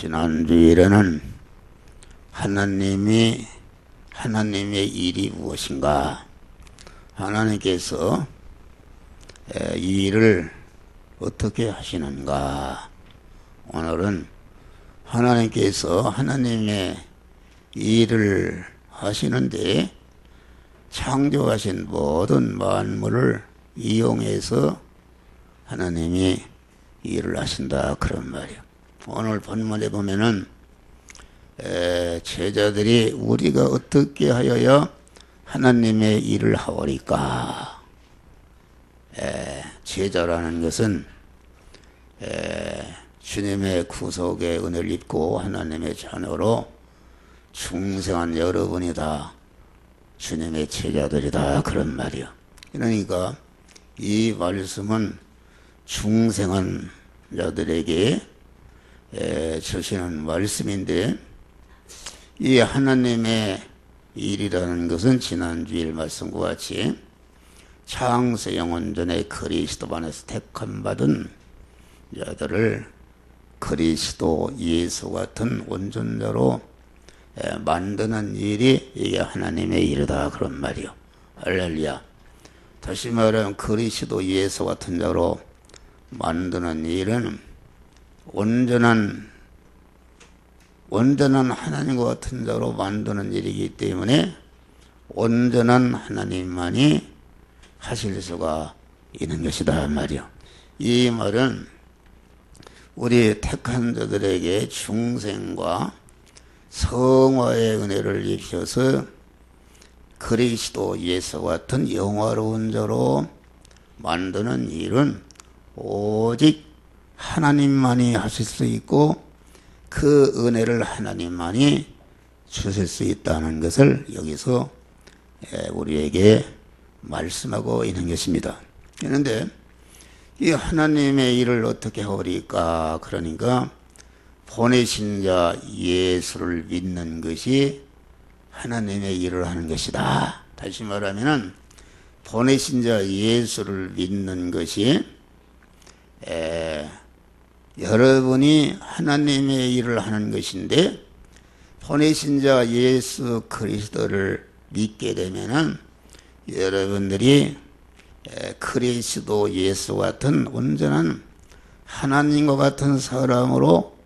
지난주일에는 하나님의 일이 무엇인가, 하나님께서 이 일을 어떻게 하시는가. 오늘은 하나님께서 하나님의 일을 하시는데 창조하신 모든 만물을 이용해서 하나님이 일을 하신다, 그런 말이에요. 오늘 본문에 보면은 제자들이 우리가 어떻게 하여야 하나님의 일을 하오리까. 제자라는 것은 주님의 구속의 은혜를 입고 하나님의 자녀로 중생한 여러분이 다 주님의 제자들이다, 그런 말이요. 그러니까 이 말씀은 중생한 자들에게 주시는 말씀인데, 이 하나님의 일이라는 것은 지난주일 말씀과 같이 창세 영원전에 그리스도 안에서 택함받은 자들을 그리스도 예수 같은 온전자로 만드는 일이 이게 하나님의 일이다, 그런 말이요. 할렐루야. 다시 말하면 그리스도 예수 같은 자로 만드는 일은 온전한 하나님과 같은 자로 만드는 일이기 때문에 온전한 하나님만이 하실 수가 있는 것이다 말이요. 이 말은 우리 택한 자들에게 중생과 성화의 은혜를 입혀서 그리스도 예수 같은 영화로운 자로 만드는 일은 오직 하나님만이 하실 수 있고 그 은혜를 하나님만이 주실 수 있다는 것을 여기서 우리에게 말씀하고 있는 것입니다. 그런데 이 하나님의 일을 어떻게 하리까? 그러니까 보내신 자 예수를 믿는 것이 하나님의 일을 하는 것이다. 다시 말하면 보내신 자 예수를 믿는 것이 여러분이 하나님의 일을 하는 것인데, 보내신 자 예수 그리스도를 믿게 되면은 여러분들이 그리스도 예수 같은 온전한 하나님과 같은 사람으로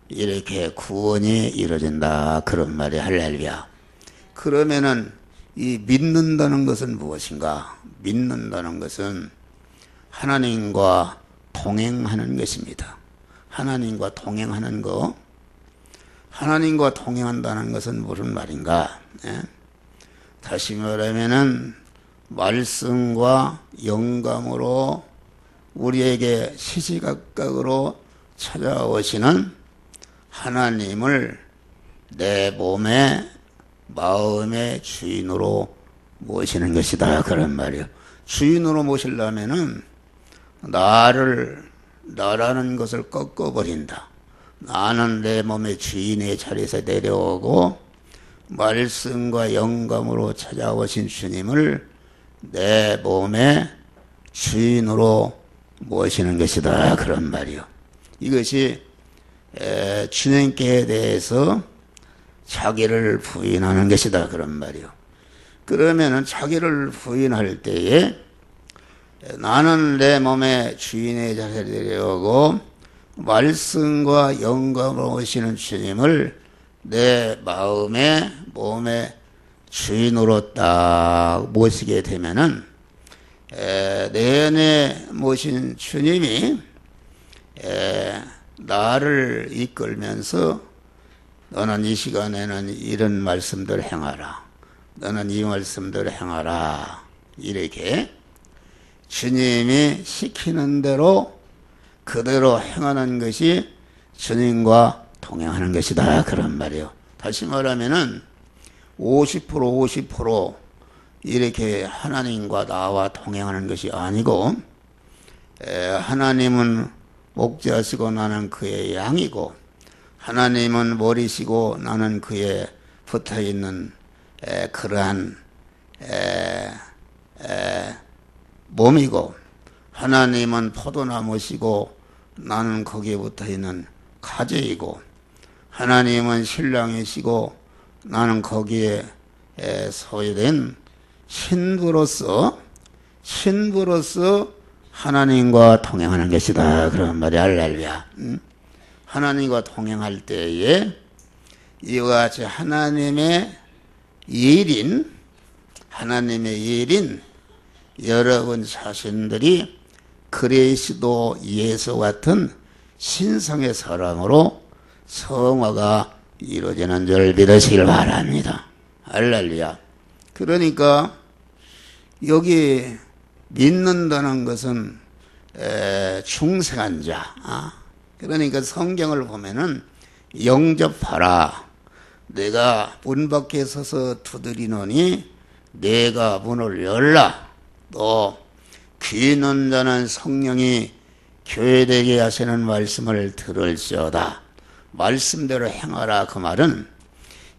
이렇게 구원이 이루어진다, 그런 말이 할렐루야. 그러면은 이 믿는다는 것은 무엇인가? 믿는다는 것은 하나님과 동행하는 것입니다. 하나님과 동행하는 거. 하나님과 동행한다는 것은 무슨 말인가? 다시 말하면은 말씀과 영감으로 우리에게 시시각각으로 찾아오시는 하나님을 내 몸에 마음의 주인으로 모시는 것이다, 그런 말이에요. 주인으로 모시려면은 나라는 것을 꺾어버린다. 나는 내 몸의 주인의 자리에서 내려오고 말씀과 영감으로 찾아오신 주님을 내 몸의 주인으로 모시는 것이다, 그런 말이요. 이것이 주님께 대해서 자기를 부인하는 것이다, 그런 말이요. 그러면은 자기를 부인할 때에 나는 내 몸의 주인의 자리에 내려오고 말씀과 영감으로 오시는 주님을 내 마음의 몸의 주인으로 딱 모시게 되면은 내 안에 모신 주님이 나를 이끌면서 너는 이 시간에는 이런 말씀들 행하라, 너는 이 말씀들 행하라, 이렇게 주님이 시키는 대로 그대로 행하는 것이 주님과 동행하는 것이다, 그런 말이에요. 다시 말하면은 50% 이렇게 하나님과 나와 동행하는 것이 아니고, 하나님은 목자시고 나는 그의 양이고, 하나님은 머리시고 나는 그의 붙어있는 그러한 몸이고, 하나님은 포도나무시고 나는 거기에 붙어있는 가지이고, 하나님은 신랑이시고 나는 거기에 소유된 신부로서 하나님과 동행하는 것이다. 그런 말이 할렐루야. 하나님과 동행할 때에 이와 같이 하나님의 일인 여러분 자신들이 그리스도 예수 같은 신성의 사람으로 성화가 이루어지는 줄 믿으시길 바랍니다. 할렐루야. 그러니까 여기 믿는다는 것은 충성한 자. 그러니까 성경을 보면은 영접하라. 내가 문 밖에 서서 두드리노니 내가 문을 열라. 또 귀 있는 자는 성령이 교회되게 하시는 말씀을 들을지어다. 말씀대로 행하라. 그 말은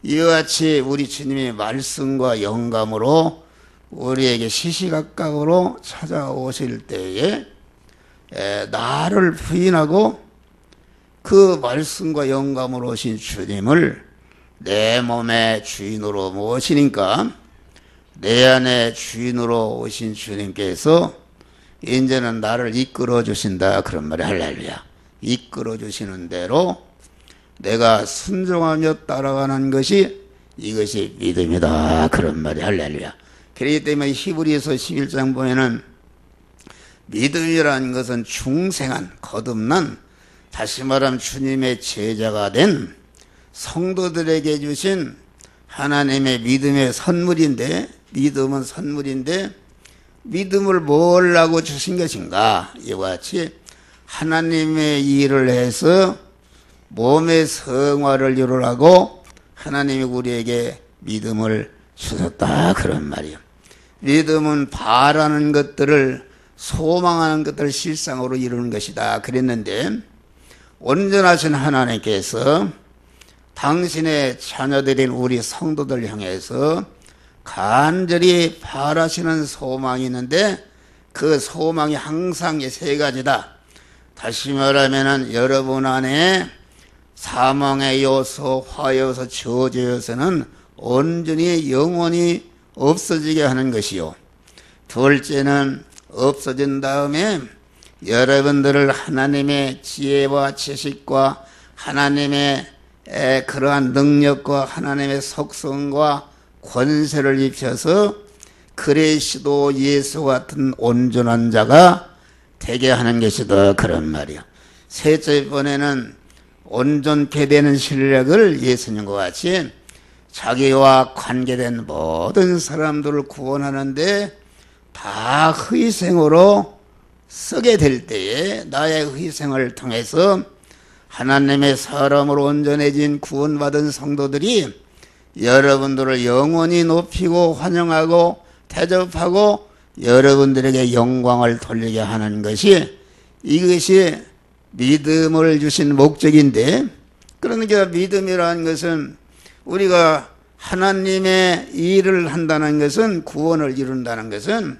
이와 같이 우리 주님의 말씀과 영감으로 우리에게 시시각각으로 찾아오실 때에 나를 부인하고 그 말씀과 영감으로 오신 주님을 내 몸의 주인으로 모시니까 내 안에 주인으로 오신 주님께서 이제는 나를 이끌어 주신다. 그런 말이 할렐루야. 이끌어 주시는 대로 내가 순종하며 따라가는 것이 이것이 믿음이다. 그런 말이 할렐루야. 그렇기 때문에 히브리서 11장 보면은 믿음이라는 것은 중생한 거듭난 다시 말하면 주님의 제자가 된 성도들에게 주신 하나님의 믿음의 선물인데 믿음은 선물인데 믿음을 뭘 하고 주신 것인가? 이와 같이 하나님의 일을 해서 몸의 성화를 이루라고 하나님이 우리에게 믿음을 주셨다. 그런 말이에요. 믿음은 바라는 것들을 소망하는 것들을 실상으로 이루는 것이다. 그랬는데 온전하신 하나님께서 당신의 자녀들인 우리 성도들 향해서 간절히 바라시는 소망이 있는데 그 소망이 항상 이 세 가지다. 다시 말하면 여러분 안에 사망의 요소, 화의 요소, 저주의 요소는 온전히 영원히 없어지게 하는 것이요. 둘째는 없어진 다음에 여러분들을 하나님의 지혜와 지식과 하나님의 그러한 능력과 하나님의 속성과 권세를 입혀서 그리스도 예수 같은 온전한 자가 되게 하는 것이다. 그런 말이야. 셋째 번에는 온전케 되는 실력을 예수님과 같이 자기와 관계된 모든 사람들을 구원하는데 다 희생으로 쓰게 될 때에 나의 희생을 통해서 하나님의 사람으로 온전해진 구원받은 성도들이 여러분들을 영원히 높이고 환영하고 대접하고 여러분들에게 영광을 돌리게 하는 것이 이것이 믿음을 주신 목적인데, 그러니까 믿음이라는 것은 우리가 하나님의 일을 한다는 것은 구원을 이룬다는 것은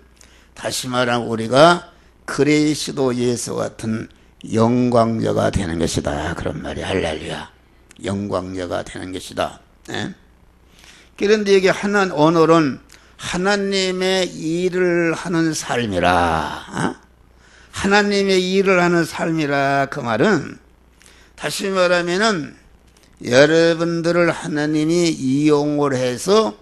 다시 말하면 우리가 그리스도 예수 같은 영광자가 되는 것이다. 그런 말이 할렐루야. 영광자가 되는 것이다. 네? 그런데 여기 오늘은 하나님의 일을 하는 삶이라. 하나님의 일을 하는 삶이라. 그 말은 다시 말하면은 여러분들을 하나님이 이용을 해서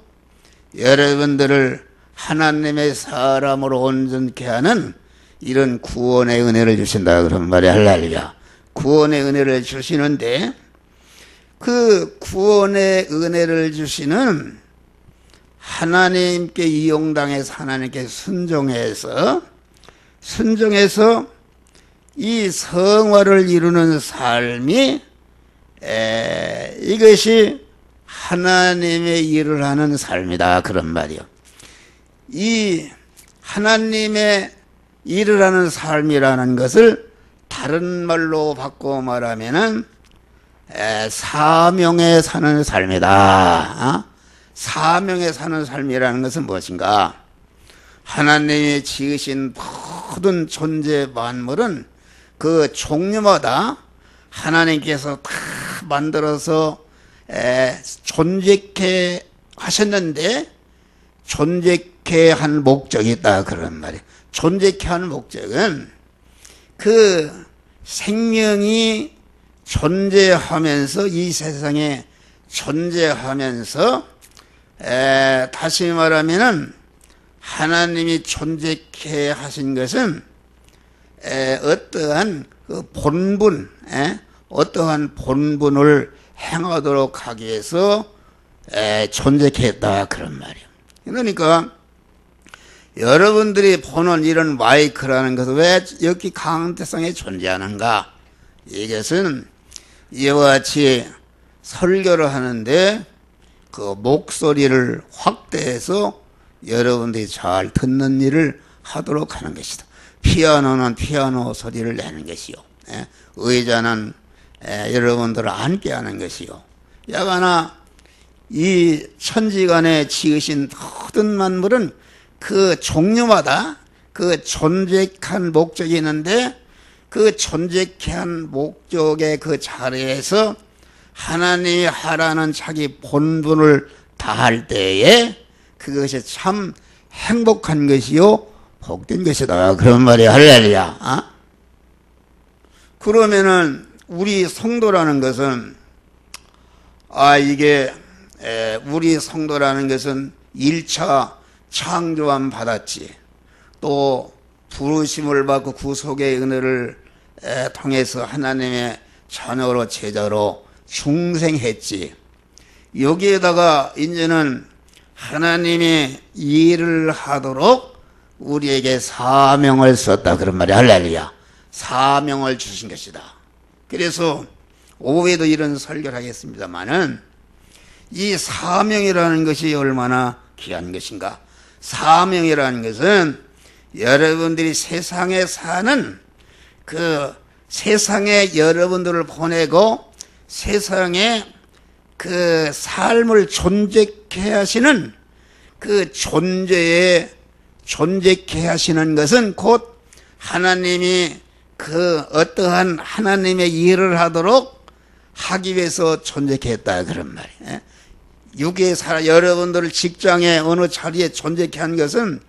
여러분들을 하나님의 사람으로 온전케 하는 이런 구원의 은혜를 주신다. 그런 말이 할렐루야. 구원의 은혜를 주시는데 그 구원의 은혜를 주시는 하나님께 이용당해서 하나님께 순종해서 이 성화를 이루는 삶이 이것이 하나님의 일을 하는 삶이다. 그런 말이요. 이 하나님의 일을 하는 삶이라는 것을 다른 말로 바꿔 말하면은 사명에 사는 삶이다. 사명에 사는 삶이라는 것은 무엇인가? 하나님이 지으신 모든 존재 만물은 그 종류마다 하나님께서 다 만들어서 존재케 하셨는데 존재케 한 목적이 있다 그런 말이에요. 존재케 한 목적은 그 생명이 존재하면서 이 세상에 존재하면서 다시 말하면은 하나님이 존재케 하신 것은 어떠한 그 본분, 어떠한 본분을 행하도록 하기 위해서 존재케 했다 그런 말이에요. 그러니까 여러분들이 보는 이런 마이크라는 것은 왜 여기 강대상에 존재하는가? 이것은 이와 같이 설교를 하는데 그 목소리를 확대해서 여러분들이 잘 듣는 일을 하도록 하는 것이다. 피아노는 피아노 소리를 내는 것이요. 의자는 여러분들을 앉게 하는 것이요. 야가나 이 천지간에 지으신 모든 만물은 그 종류마다 그 존재한 목적이 있는데 그 존재한 목적의 그 자리에서 하나님이 하라는 자기 본분을 다할 때에 그것이 참 행복한 것이요 복된 것이다 그런 말이야. 할렐루야. 그러면은 우리 성도라는 것은 이게 우리 성도라는 것은 1차 창조함 받았지, 또 부르심을 받고 구속의 은혜를 통해서 하나님의 자녀로 제자로 중생했지. 여기에다가 이제는 하나님이 일을 하도록 우리에게 사명을 썼다 그런 말이야. 할렐루야. 사명을 주신 것이다. 그래서 오후에도 이런 설교를 하겠습니다마는 이 사명이라는 것이 얼마나 귀한 것인가. 사명이라는 것은 여러분들이 세상에 사는 그 세상에 여러분들을 보내고 세상에 그 삶을 존재케 하시는 그 존재케 하시는 것은 곧 하나님이 그 어떠한 하나님의 일을 하도록 하기 위해서 존재케 했다 그런 말이에요. 육에 살아 여러분들을 직장에 어느 자리에 존재케 한 것은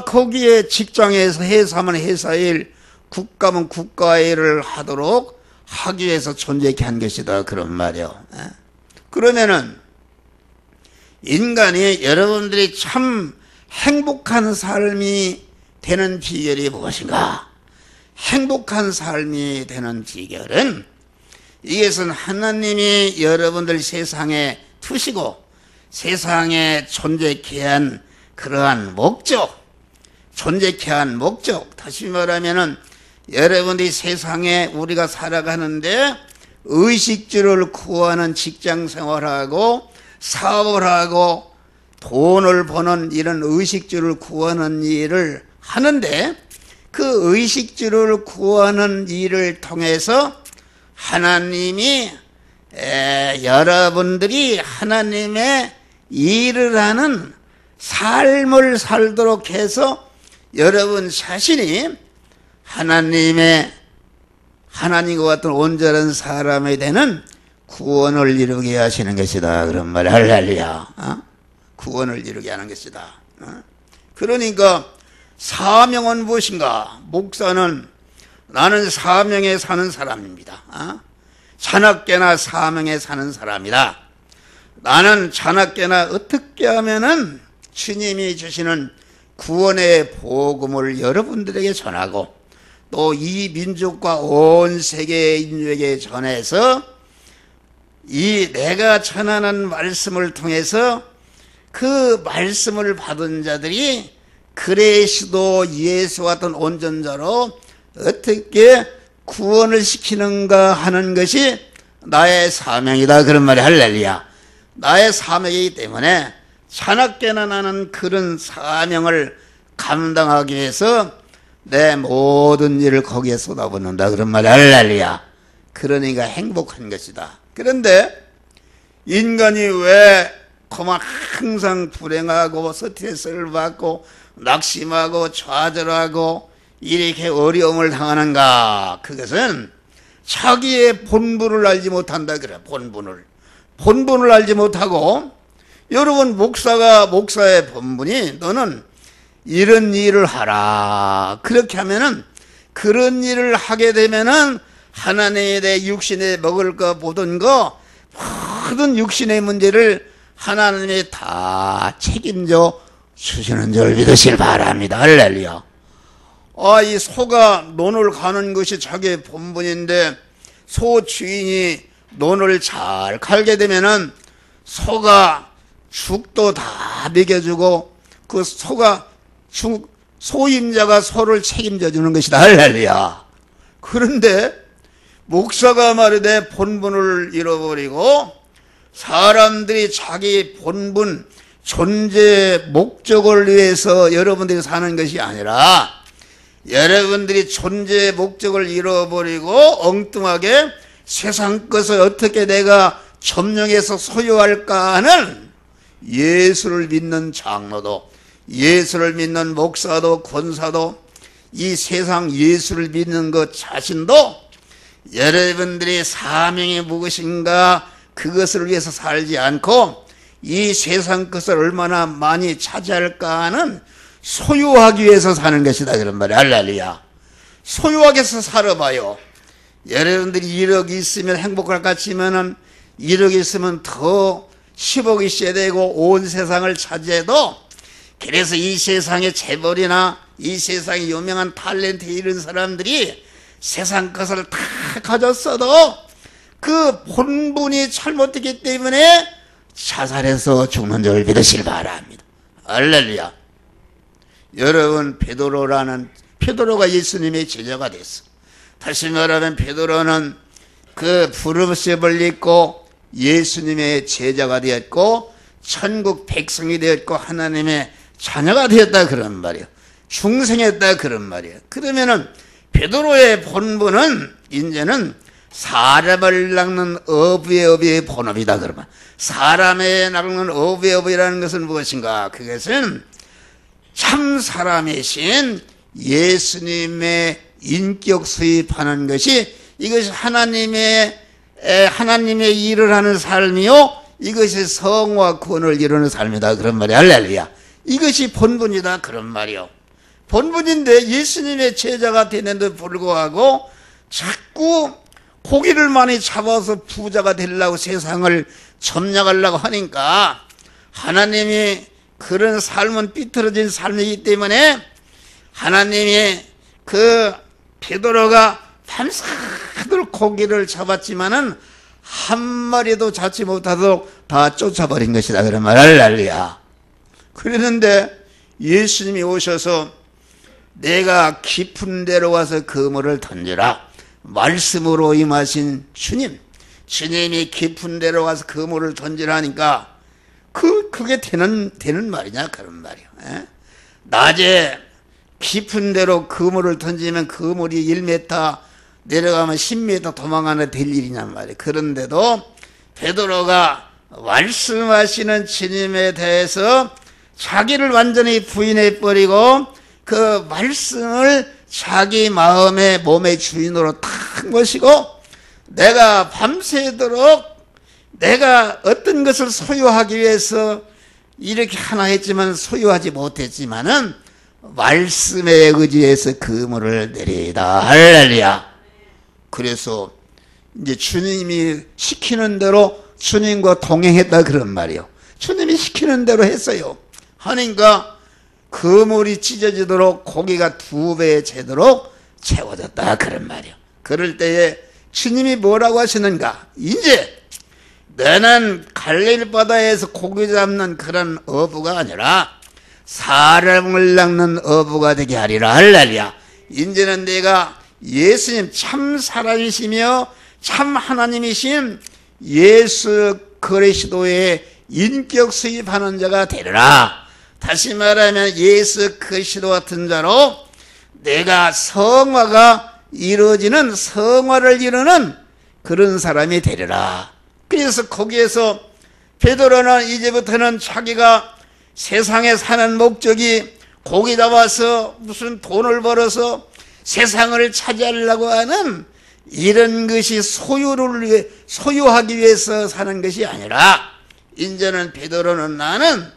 거기에 직장에서 회사면 회사일, 국가면 국가일을 하도록 하기 위해서 존재케 한 것이다 그런 말이에요. 그러면은 인간이 여러분들이 참 행복한 삶이 되는 비결이 무엇인가? 행복한 삶이 되는 비결은 이것은 하나님이 여러분들 세상에 두시고 세상에 존재케 한 그러한 목적, 존재케 한 목적, 다시 말하면은 여러분들이 세상에 우리가 살아가는데 의식주를 구하는 직장 생활하고 사업을 하고 돈을 버는 이런 의식주를 구하는 일을 하는데 그 의식주를 구하는 일을 통해서 하나님이 여러분들이 하나님의 일을 하는 삶을 살도록 해서 여러분 자신이 하나님과 같은 온전한 사람이 되는 구원을 이루게 하시는 것이다 그런 말이야. 할렐루야. 구원을 이루게 하는 것이다. 그러니까 사명은 무엇인가? 목사는 나는 사명에 사는 사람입니다. 자나깨나 사명에 사는 사람이다. 나는 자나깨나 어떻게 하면은 주님이 주시는 구원의 복음을 여러분들에게 전하고 또 이 민족과 온 세계 인류에게 전해서 이 내가 전하는 말씀을 통해서 그 말씀을 받은 자들이 그리스도 예수와 같은 온전자로 어떻게 구원을 시키는가 하는 것이 나의 사명이다 그런 말이 할렐루야. 나의 사명이기 때문에 자나깨나 나는 그런 사명을 감당하기 위해서 내 모든 일을 거기에 쏟아붓는다 그런 말이 할렐루야. 그러니까 행복한 것이다. 그런데 인간이 왜 그만 항상 불행하고 스트레스를 받고 낙심하고 좌절하고 이렇게 어려움을 당하는가? 그것은 자기의 본분을 알지 못한다 그래. 본분을 알지 못하고, 여러분 목사의 본분이 너는 이런 일을 하라. 그렇게 하면은, 그런 일을 하게 되면은 하나님에 대해 육신에 먹을 거 보던 거 모든 육신의 문제를 하나님이 다 책임져 주시는 줄 믿으시길 바랍니다. 할렐루야. 이 소가 논을 가는 것이 자기의 본분인데, 소 주인이 논을 잘 갈게 되면은 소가 죽도 다 먹여주고, 그 소임자가 소를 책임져 주는 것이다. 할렐루야. 그런데 목사가 말이되 본분을 잃어버리고, 사람들이 자기 본분, 존재 목적을 위해서 여러분들이 사는 것이 아니라, 여러분들이 존재 목적을 잃어버리고 엉뚱하게 세상 것을 어떻게 내가 점령해서 소유할까 하는, 예수를 믿는 장로도, 예수를 믿는 목사도, 권사도, 이 세상 예수를 믿는 것 자신도 여러분들의 사명이 무엇인가 그것을 위해서 살지 않고 이 세상 것을 얼마나 많이 차지할까 하는 소유하기 위해서 사는 것이다 그런 말이야. 할렐루야. 소유하기 위해서 살아봐요. 여러분들이 1억이 있으면 행복할 것 같지만은 1억이 있으면 더 10억이 있어야 되고 온 세상을 차지해도, 그래서 이 세상의 재벌이나 이 세상의 유명한 탤런트 이런 사람들이 세상 것을 다 가졌어도 그 본분이 잘못됐기 때문에 자살해서 죽는 줄 믿으시길 바랍니다. 할렐루야. 여러분, 베드로가 예수님의 제자가 됐어. 다시 말하면 베드로는 그 부르심을 입고 예수님의 제자가 되었고 천국 백성이 되었고 하나님의 자녀가 되었다 그런 말이에요. 중생했다 그런 말이에요. 그러면은 베드로의 본분은 이제는 사람을 낚는 어부의 본업이다 그러면, 사람에 낚는 어부이라는 것은 무엇인가? 그것은 참 사람이신 예수님의 인격 수입하는 것이, 이것이 하나님의 일을 하는 삶이요, 이것이 성화 구원을 이루는 삶이다 그런 말이야. 할렐루야. 이것이 본분이다 그런 말이요. 본분인데 예수님의 제자가 되는데도 불구하고 자꾸 고기를 많이 잡아서 부자가 되려고 세상을 점령하려고 하니까, 하나님이 그런 삶은 삐뚤어진 삶이기 때문에 하나님이 그 베드로가 밤새도록 고기를 잡았지만은 한 마리도 잡지 못하도록 다 쫓아버린 것이다 그런 말. 할렐루야. 그랬는데 예수님이 오셔서 내가 깊은 데로 와서 그물을 던지라, 말씀으로 임하신 주님이 깊은 데로 와서 그물을 던지라니까 그게 되는 말이냐 그런 말이야. 낮에 깊은 데로 그물을 던지면 그물이 1m 내려가면 10m 도망가는 될 일이냔 말이야. 그런데도 베드로가 말씀하시는 주님에 대해서 자기를 완전히 부인해버리고 그 말씀을 자기 마음의 몸의 주인으로 탁 모시고, 내가 밤새도록 내가 어떤 것을 소유하기 위해서 이렇게 하나 했지만 소유하지 못했지만은 말씀에 의지해서 그물을 내리다. 할렐루야. 그래서 이제 주님이 시키는 대로 주님과 동행했다 그런 말이요. 주님이 시키는 대로 했어요. 하니까 그물이 찢어지도록 고기가 2배 채도록 채워졌다 그런 말이요. 그럴 때에 주님이 뭐라고 하시는가? 이제 너는 갈릴리 바다에서 고기 잡는 그런 어부가 아니라 사람을 낚는 어부가 되게 하리라. 할렐루야. 이제는 내가 예수님 참 사람이시며 참 하나님이신 예수 그리스도의 인격 수입하는 자가 되리라. 다시 말하면 예수 그리스도 같은 자로 내가 성화가 이루어지는, 성화를 이루는 그런 사람이 되리라. 그래서 거기에서 베드로는 이제부터는 자기가 세상에 사는 목적이 고기 잡아서 무슨 돈을 벌어서 세상을 차지하려고 하는 이런 것이 소유하기 위해서 사는 것이 아니라 이제는 베드로는 나는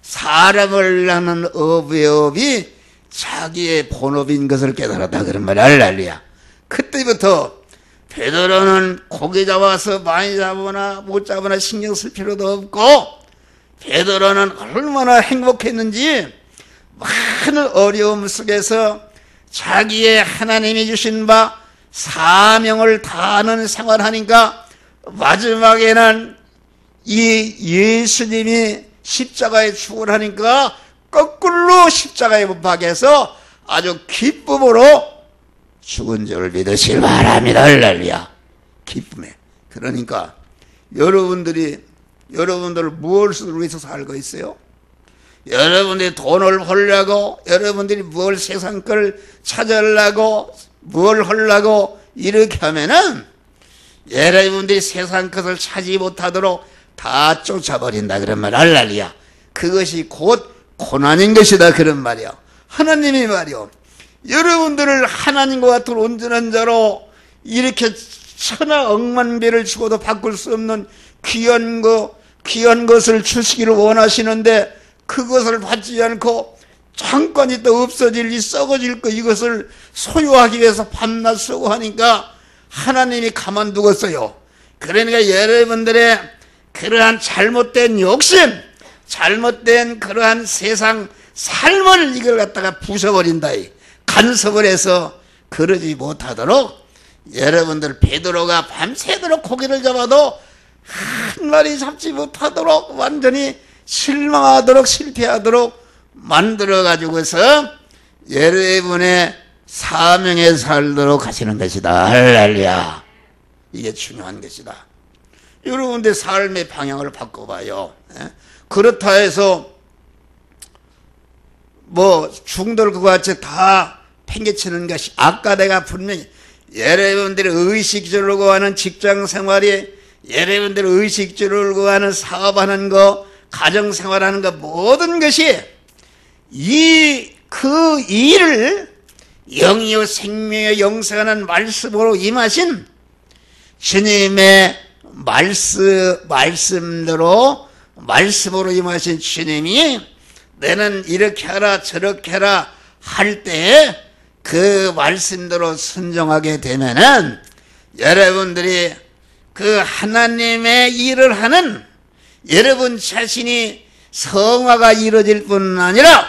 사람을 낳는 업의 업이 자기의 본업인 것을 깨달았다 그런 말이야. 할렐루야. 그때부터 베드로는 고기 잡아서 많이 잡거나 못 잡거나 신경 쓸 필요도 없고 베드로는 얼마나 행복했는지 많은 어려움 속에서 자기의 하나님이 주신 바 사명을 다하는 생활하니까 마지막에는 이 예수님이 십자가에 죽을 하니까 거꾸로 십자가에 못 박혀서 아주 기쁨으로 죽은 줄 믿으시기 바랍니다. 할렐루야. 기쁨에. 그러니까 여러분들 무엇을 위해서 살고 있어요? 여러분들이 돈을 벌려고, 여러분들이 뭘 세상 걸 찾으려고, 뭘 하려고 이렇게 하면은 여러분들이 세상 것을 찾지 못하도록 다 쫓아버린다 그런 말. 할렐루야. 그것이 곧 고난인 것이다 그런 말이야. 하나님이 말이요, 여러분들을 하나님과 같은 온전한 자로 이렇게 천하 억만 배를 주고도 바꿀 수 없는 귀한 것을 주시기를 원하시는데 그것을 받지 않고 잠깐 있다 없어질 이 썩어질 거 이것을 소유하기 위해서 밤낮 쓰고 하니까 하나님이 가만두었어요. 그러니까 여러분들의 그러한 잘못된 욕심, 잘못된 그러한 세상 삶을 이걸 갖다가 부숴버린다. 간섭을 해서 그러지 못하도록 여러분들 베드로가 밤새도록 고기를 잡아도 한 마리 잡지 못하도록 완전히 실망하도록 실패하도록 만들어 가지고서 여러분의 사명에 살도록 하시는 것이다. 할렐루야. 이게 중요한 것이다. 여러분들 삶의 방향을 바꿔봐요. 그렇다 해서 뭐 중도를 그거 같이 다 팽개치는 것이, 아까 내가 분명히 여러분들의 의식주를 구하는 직장생활이, 여러분들의 의식주를 구하는 사업하는 거, 가정생활하는 거, 모든 것이 그 일을 영이요 생명의 영생하는 말씀으로 임하신 주님의 말씀으로 임하신 주님이 너는 이렇게 하라 저렇게 하라 할 때 그 말씀대로 순종하게 되면은 여러분들이 그 하나님의 일을 하는 여러분 자신이 성화가 이루어질 뿐 아니라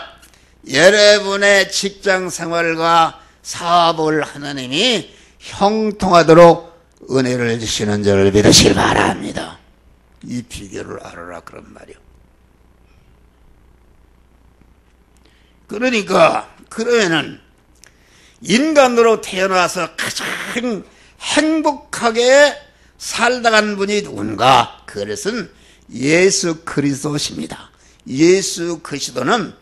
여러분의 직장 생활과 사업을 하나님이 형통하도록 은혜를 주시는 줄을 믿으시기 바랍니다. 이 비결을 알아라 그런 말이요. 그러면은 인간으로 태어나서 가장 행복하게 살다간 분이 누군가? 그것은 예수 그리스도십니다. 예수 그리스도는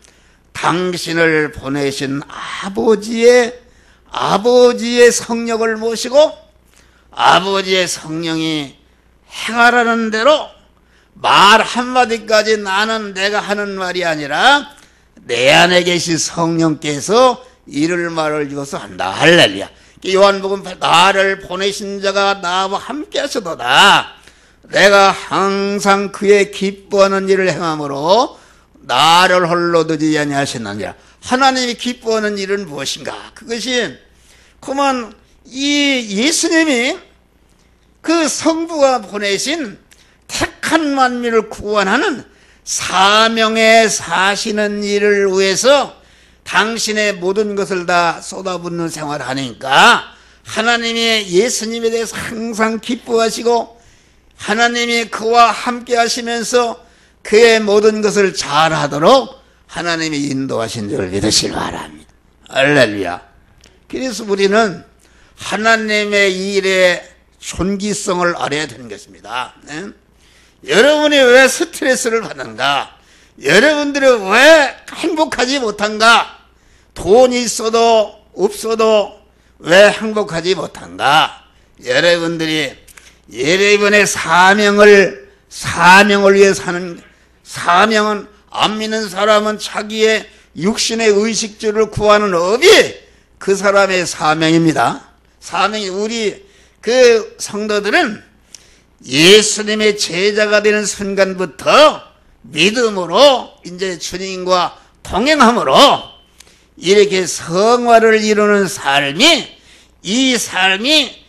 당신을 보내신 아버지의 성령을 모시고 아버지의 성령이 행하라는 대로 말 한마디까지 나는 내가 하는 말이 아니라 내 안에 계신 성령께서 이를 말을 주어서 한다. 할렐루야. 요한복음 나를 보내신 자가 나와 함께 하시도다. 내가 항상 그의 기뻐하는 일을 행함으로 나를 홀로 두지 아니하시느니라. 하나님이 기뻐하는 일은 무엇인가? 그것이 그만 이 예수님이 그 성부가 보내신 택한 만민을 구원하는 사명에 사시는 일을 위해서 당신의 모든 것을 다 쏟아붓는 생활을 하니까 하나님이 예수님에 대해서 항상 기뻐하시고 하나님이 그와 함께 하시면서 그의 모든 것을 잘하도록 하나님이 인도하신 줄 믿으시기 바랍니다. 할렐루야. 그래서 우리는 하나님의 일의 존귀성을 알아야 되는 것입니다. 여러분이 왜 스트레스를 받는가? 여러분들이 왜 행복하지 못한가? 돈이 있어도 없어도 왜 행복하지 못한가? 여러분들이 여러분의 사명을 위해 사는, 사명은 안 믿는 사람은 자기의 육신의 의식주를 구하는 업이 그 사람의 사명입니다. 사명이 우리 그 성도들은 예수님의 제자가 되는 순간부터 믿음으로 이제 주님과 동행함으로 이렇게 성화를 이루는 삶이, 이 삶이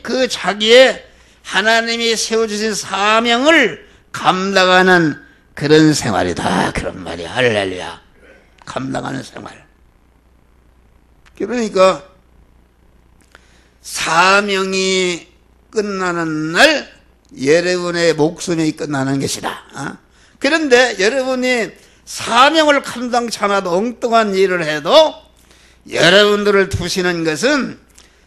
그 자기의 하나님이 세워주신 사명을 감당하는 그런 생활이다. 그런 말이야. 할렐루야. 감당하는 생활. 그러니까 사명이 끝나는 날 여러분의 목숨이 끝나는 것이다. 그런데 여러분이 사명을 감당치 않아도 엉뚱한 일을 해도 여러분들을 두시는 것은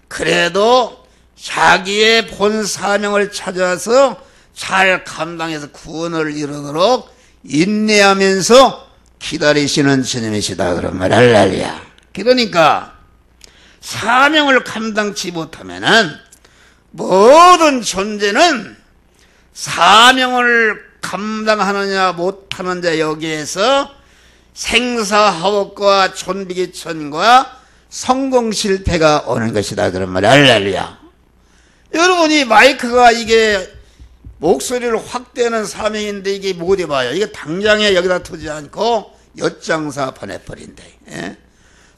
그래도 자기의 본 사명을 찾아서 잘 감당해서 구원을 이루도록 인내하면서 기다리시는 주님이시다. 그런 말. 할렐루야. 그러니까 사명을 감당치 못하면은 모든 존재는 사명을 감당하느냐 못하느냐 여기에서 생사화복과 존비기천과 성공 실패가 오는 것이다. 그런 말이야. 할렐루야. 여러분이 마이크가 이게 목소리를 확대하는 사명인데 이게 못 해봐요. 이게 당장에 여기다 두지 않고 엿장사 보내버린대. 예?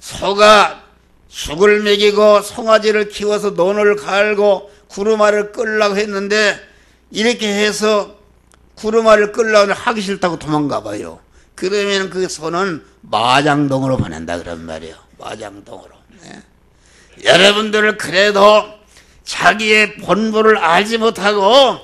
소가 죽을 먹이고 송아지를 키워서 논을 갈고 구루마를 끌려고 했는데 이렇게 해서 구루마를 끌려고 하기 싫다고 도망가 봐요. 그러면 그 소는 마장동으로 보낸다. 그런 말이에요. 마장동으로. 네. 여러분들을 그래도 자기의 본분을 알지 못하고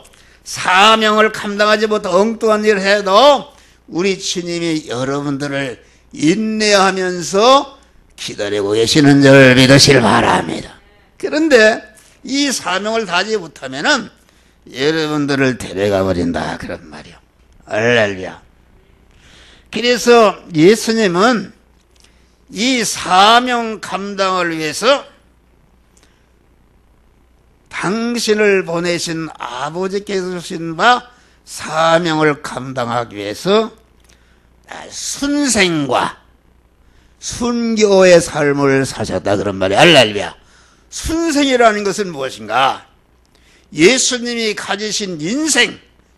사명을 감당하지 못하고 엉뚱한 일을 해도 우리 주님이 여러분들을 인내하면서 기다리고 계시는 줄 믿으시길 바랍니다. 그런데 이 사명을 다하지 못하면은 여러분들을 데려가 버린다. 그런 말이요. 할렐루야. 그래서 예수님은 이 사명 감당을 위해서 당신을 보내신 아버지께서 주신 바 사명을 감당하기 위해서 순생과 순교의 삶을 사셨다. 그런 말이에요. 할렐루야. 순생이라는 것은 무엇인가? 예수님이 가지신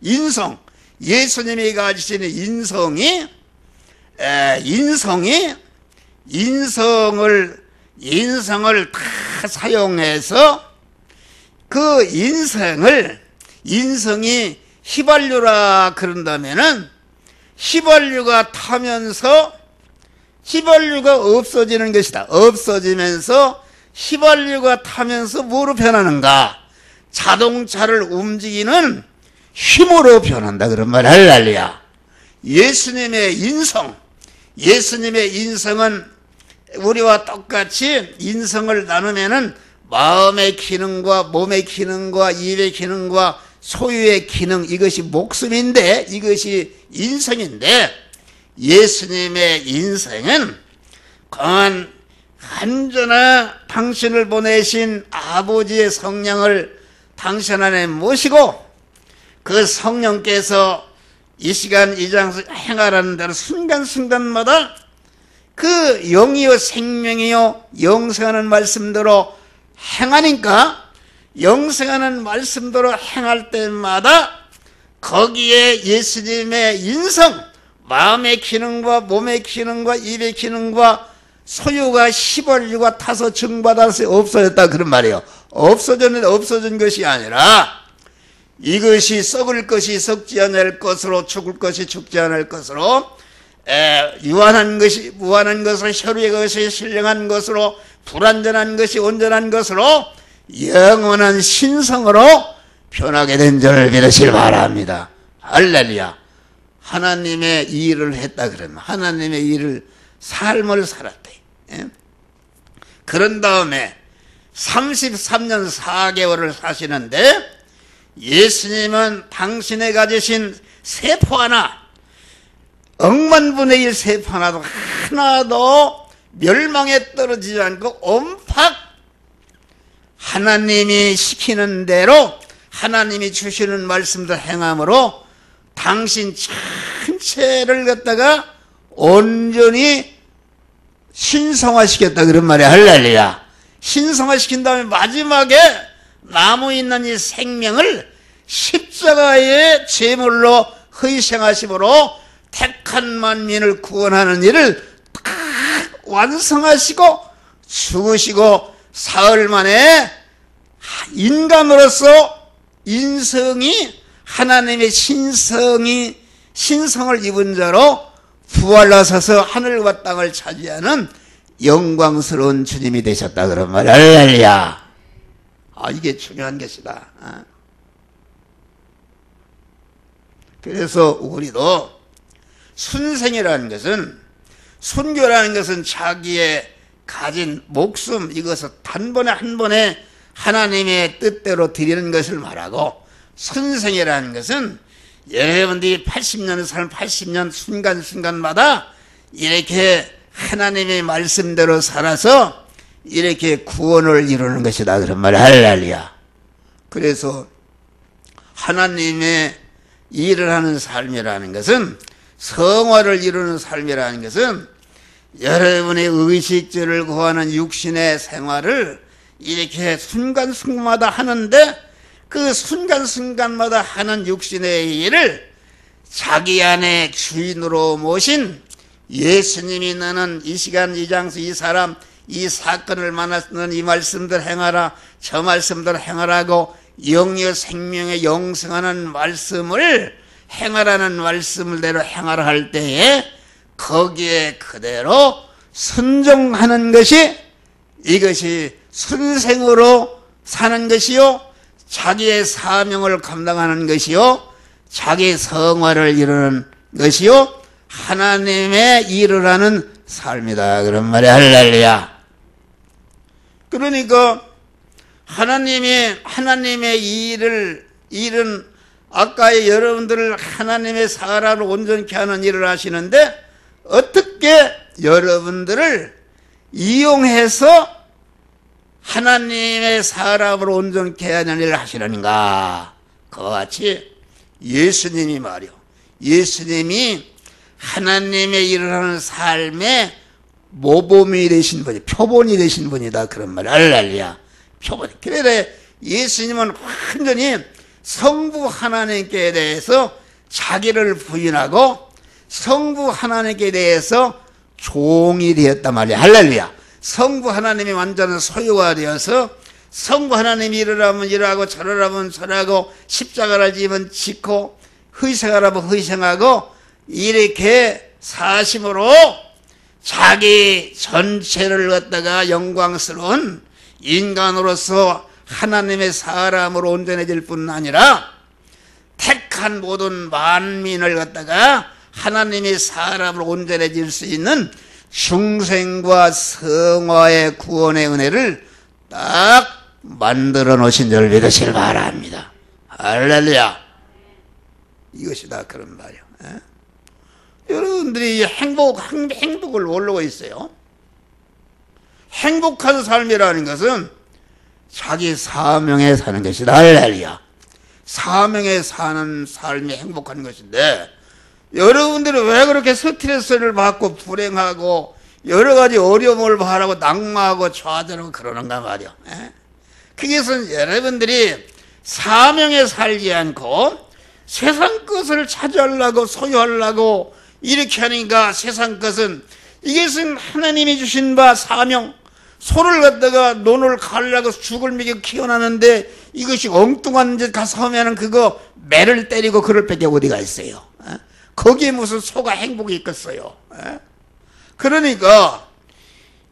인성, 예수님이 가지신 인성을 다 사용해서 그 인성이 휘발유라 그런다면은 휘발유가 타면서 휘발유가 없어지는 것이다. 없어지면서 휘발유가 타면서 뭐로 변하는가? 자동차를 움직이는 힘으로 변한다. 그런 말. 할렐루야. 예수님의 인성은 우리와 똑같이 인성을 나누면은 마음의 기능과 몸의 기능과 입의 기능과 소유의 기능, 이것이 목숨인데, 이것이 인성인데, 예수님의 인성은 강한 한전하 당신을 보내신 아버지의 성령을 당신 안에 모시고 그 성령께서 이 시간 이 장소 행하라는 대로 순간순간마다 그 영이요 생명이요 영생하는 말씀대로 행하니까 영생하는 말씀대로 행할 때마다 거기에 예수님의 인성, 마음의 기능과 몸의 기능과 입의 기능과 소유가 휘발유가 타서 증받아서 없어졌다. 그런 말이에요. 없어졌는데 없어진 것이 아니라 이것이 썩을 것이 썩지 않을 것으로, 죽을 것이 죽지 않을 것으로, 유한한 것이 무한한 것으로, 혈의 것이 신령한 것으로, 불완전한 것이 온전한 것으로 영원한 신성으로 변하게 된 줄 믿으시길 바랍니다. 할렐루야. 하나님의 일을 했다 그러면 하나님의 일을 삶을 살았대. 예? 그런 다음에 33년 4개월을 사시는데 예수님은 당신의 가지신 세포 하나, 억만분의 1 세포 하나도 멸망에 떨어지지 않고 온팍 하나님이 시키는 대로 하나님이 주시는 말씀도 행함으로 당신 전체를 갖다가 온전히 신성화시켰다. 그런 말이야. 할렐루야. 신성화시킨 다음에 마지막에 남아있는 이 생명을 십자가의 제물로 희생하심으로 택한 만민을 구원하는 일을 다 완성하시고 죽으시고 사흘 만에 인간으로서 인성이 하나님의 신성을 입은 자로 부활하셔서 하늘과 땅을 차지하는 영광스러운 주님이 되셨다 그런 말이야. 할렐루야. 이게 중요한 것이다. 그래서 우리도 순생이라는 것은, 순교라는 것은 자기의 가진 목숨, 이것을 단번에 한 번에 하나님의 뜻대로 드리는 것을 말하고, 순생이라는 것은 여러분들이 80년을 살면 80년 순간순간마다 이렇게 하나님의 말씀대로 살아서 이렇게 구원을 이루는 것이다 그런 말이야. 할렐루야. 그래서 하나님의 일을 하는 삶이라는 것은, 성화를 이루는 삶이라는 것은 여러분의 의식주를 구하는 육신의 생활을 이렇게 순간순간마다 하는데, 그 순간순간마다 하는 육신의 일을 자기 안에 주인으로 모신 예수님이 너는 이 시간 이 장소 이 사람 이 사건을 만났는 이 말씀들 행하라, 저 말씀들 행하라고 영의 생명에 영생하는 말씀을 행하라는 말씀대로 행하라 할 때에 거기에 그대로 순종하는 것이, 이것이 순생으로 사는 것이요, 자기의 사명을 감당하는 것이요, 자기 성화를 이루는 것이요, 하나님의 일을 하는 삶이다 그런 말이야. 할렐루야. 그러니까 하나님의 일은 아까 여러분들을 하나님의 사람을 온전케 하는 일을 하시는데, 어떻게 여러분들을 이용해서 하나님의 사람으로 온전케 하는 일을 하시려는가? 그와 같이 예수님이 말이요, 예수님이 하나님의 일을 하는 삶의 모범이 되신 분이, 표본이 되신 분이다 그런 말이야. 할렐루야. 표본. 그래 예수님은 완전히 성부 하나님께 대해서 자기를 부인하고 성부 하나님께 대해서 종이 되었단 말이야. 할렐루야. 성부 하나님이 완전한 소유가 되어서 성부 하나님이 이러라면 이러하고 저러라면 저러하고 십자가를 지면 짓고 희생하라면 희생하고 이렇게 사심으로 자기 전체를 갖다가 영광스러운 인간으로서 하나님의 사람으로 온전해질 뿐 아니라 택한 모든 만민을 갖다가 하나님의 사람으로 온전해질 수 있는 중생과 성화의 구원의 은혜를 딱 만들어 놓으신 줄 믿으시길 바랍니다. 할렐루야. 이것이다 그런 말이요. 여러분들이 행복을 모르고 있어요. 행복한 삶이라는 것은 자기 사명에 사는 것이다. 할렐루야. 사명에 사는 삶이 행복한 것인데, 여러분들이 왜 그렇게 스트레스를 받고 불행하고 여러 가지 어려움을 바라고 낙마하고 좌절하고 그러는가 말이요. 그것은 여러분들이 사명에 살지 않고 세상 것을 차지하려고 소유하려고 이렇게 하니까, 세상 것은, 이것은 하나님이 주신 바 사명, 소를 갖다가 논을 갈라고 죽을 먹여 키워놨는데 이것이 엉뚱한 데 가서 하면은 그거 매를 때리고 그럴 밖에 어디가 있어요. 거기에 무슨 소가 행복이 있겠어요. 그러니까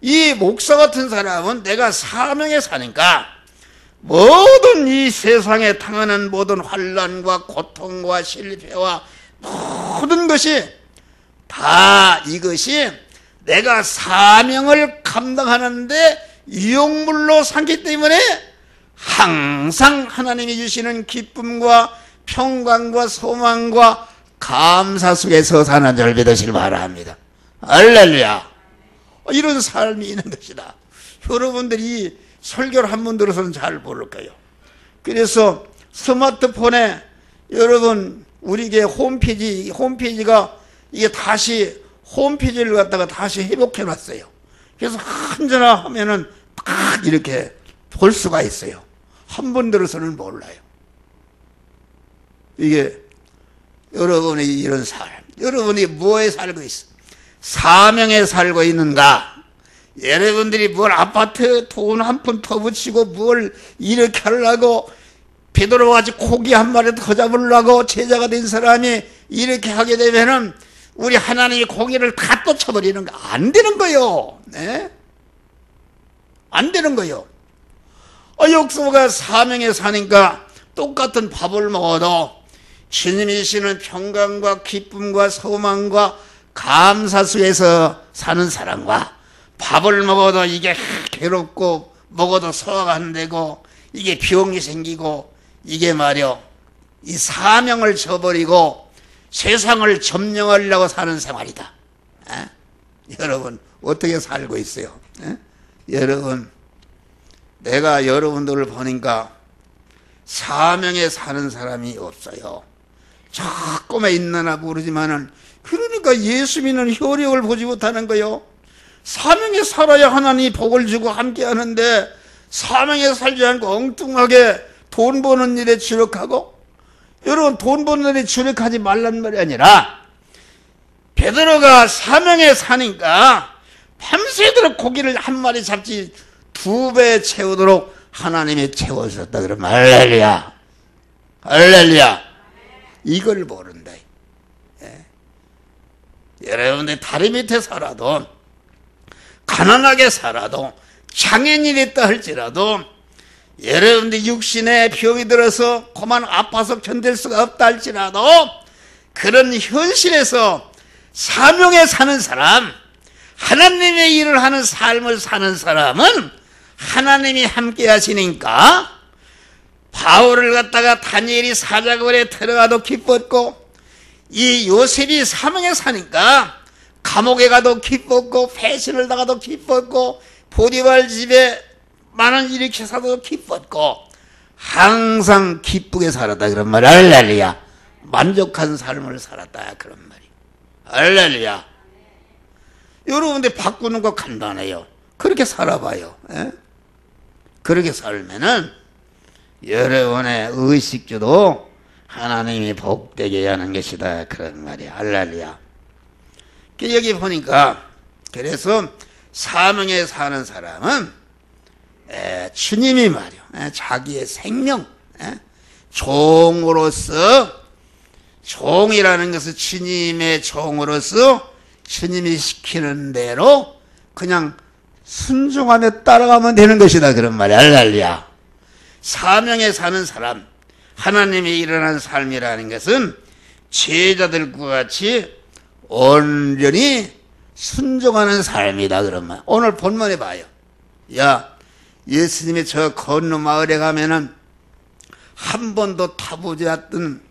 이 목사 같은 사람은 내가 사명에 사니까 모든 이 세상에 당하는 모든 환난과 고통과 실패와 모든 것이 다 이것이 내가 사명을 감당하는데 유용물로 삼기 때문에 항상 하나님이 주시는 기쁨과 평강과 소망과 감사 속에서 사는 줄 믿으시길 바랍니다. 할렐루야. 이런 삶이 있는 것이다. 여러분들이 설교를 한 번 들어서는 잘 모를 거예요. 그래서 스마트폰에 여러분 우리게 홈페이지가 이게 다시 홈페이지를 갖다가 다시 회복해 놨어요. 그래서 언제나 하면은 딱 이렇게 볼 수가 있어요. 한 번 들어서는 몰라요. 이게 여러분의 이런 삶, 여러분이 뭐에 살고 있어? 사명에 살고 있는가? 여러분들이 뭘 아파트 돈 한 푼 더 붙이고 뭘 이렇게 하려고 베드로같이 고기 한 마리 더 잡으려고 제자가 된 사람이 이렇게 하게 되면은 우리 하나님이 고기를 다 쫓아버리는 거 안 되는 거요. 네? 안 되는 거요. 역소가 사명에 사니까 똑같은 밥을 먹어도 주님이 주시는 평강과 기쁨과 소망과 감사 속에서 사는 사람과 밥을 먹어도 이게 괴롭고 먹어도 소화가 안 되고 이게 병이 생기고 이게 말이요 이 사명을 저버리고 세상을 점령하려고 사는 생활이다. 에? 여러분 어떻게 살고 있어요? 에? 여러분 내가 여러분들을 보니까 사명에 사는 사람이 없어요. 조금에 있나 모르지만은 그러니까 예수 믿는 효력을 보지 못하는 거요. 사명에 살아야 하나님이 복을 주고 함께 하는데 사명에 살지 않고 엉뚱하게 돈 버는 일에 주력하고 여러분 돈 버는 일에 주력하지 말란 말이 아니라 베드로가 사명에 사니까 밤새도록 고기를 한 마리 잡지 2배 채우도록 하나님이 채워주셨다 그러면 할렐루야 할렐루야 이걸 모른다. 예. 여러분들 다리 밑에 살아도 가난하게 살아도 장애인이 됐다 할지라도 여러분들 육신에 병이 들어서 그만 아파서 견딜 수가 없다 할지라도 그런 현실에서 사명에 사는 사람 하나님의 일을 하는 삶을 사는 사람은 하나님이 함께 하시니까 바울을 갖다가 다니엘이 사자굴에 들어가도 기뻤고 이 요셉이 사명에 사니까 감옥에 가도 기뻤고 배신을 당하도 기뻤고 보디발 집에 많은 일으켜 사도 기뻤고 항상 기쁘게 살았다 그런 말이 할렐루야 만족한 삶을 살았다 그런 말이 할렐루야. 여러분들 바꾸는 거 간단해요. 그렇게 살아봐요. 에? 그렇게 살면은 여러분의 의식주도 하나님이 복되게 하는 것이다 그런 말이야 할렐루야. 여기 보니까 그래서 사명에 사는 사람은 주님이 말이요 자기의 생명 종으로서 종이라는 것은 주님의 종으로서 주님이 시키는 대로 그냥 순종하며 따라가면 되는 것이다 그런 말이야 할렐루야. 사명에 사는 사람 하나님이 일어난 삶이라는 것은 제자들과 같이 온전히 순종하는 삶이다 그런 말. 오늘 본문에 봐요. 야 예수님이 저 건너 마을에 가면은 한 번도 타보지 않던